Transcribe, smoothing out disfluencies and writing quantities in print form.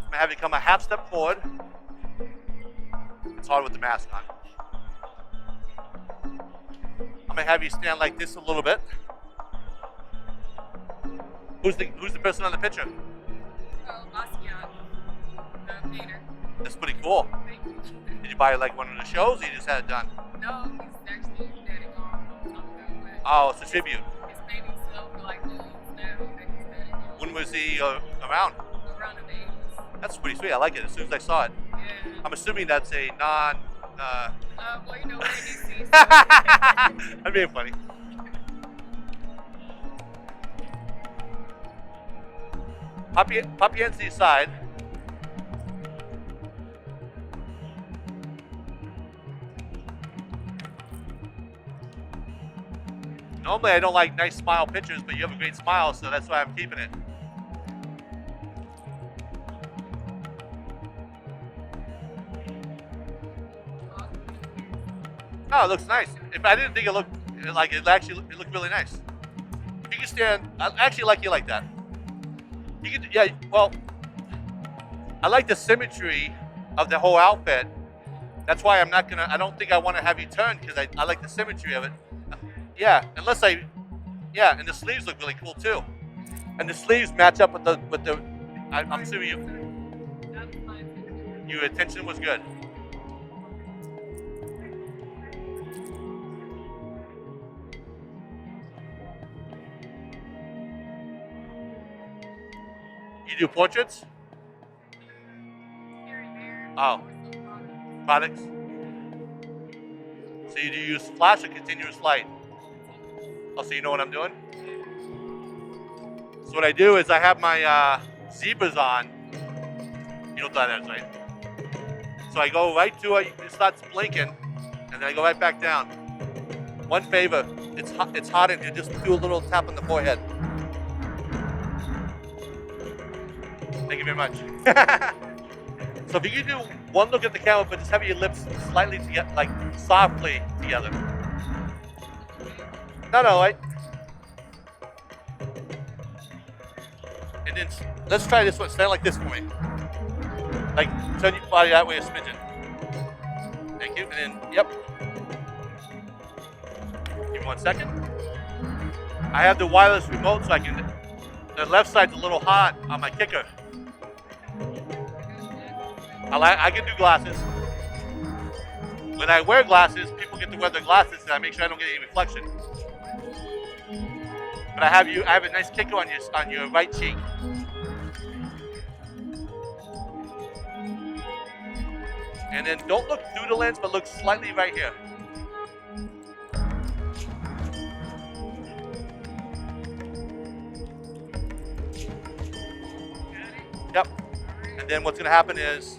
gonna have you come a half step forward. It's hard with the mask on. I'm gonna have you stand like this a little bit. Who's the person on the picture? Oh, Oscar, the painter. That's pretty cool. Thank you. Did you buy like one of the shows or you just had it done? No, he's actually dead and gone a long time ago, but Oh, it's a tribute. his paintings sell for like millions now that he's dead and gone. When was he around? Around the 80s. That's pretty sweet. I like it as soon as I saw it. Yeah. I'm assuming that's a non... Well, you know, we're in DC. I'm being funny. Pop your hands to your side. Normally I don't like nice smile pictures, but you have a great smile, so that's why I'm keeping it. Oh, it looks nice. If I didn't think it looked like it looked really nice. You can stand. I actually like you like that. You can, yeah. Well, I like the symmetry of the whole outfit. That's why I'm not gonna. I don't think I want to have you turn because I like the symmetry of it. Yeah, unless I. Yeah, and the sleeves look really cool too. And the sleeves match up with the. I'm assuming your attention was good. You do portraits? Oh. Products? So you do use flash or continuous light? Oh, so you know what I'm doing? So what I do is I have my zebras on. You know what that is, right? So I go right to it, it starts blinking, and then I go right back down. One favor, it's hot in here, just do a little tap on the forehead. Thank you very much. So if you can do one look at the camera, but just have your lips slightly together, like softly together. No, right? And then let's try this one. Stand like this for me. Like turn your body that way a smidgen. Thank you. And then, yep. Give me 1 second. I have the wireless remote, so I can. The left side's a little hot on my kicker. I can do glasses. When I wear glasses, people get to wear their glasses, and I make sure I don't get any reflection. But I have a nice kicker on your right cheek. And then don't look through the lens, but look slightly right here. Yep. And then what's gonna happen is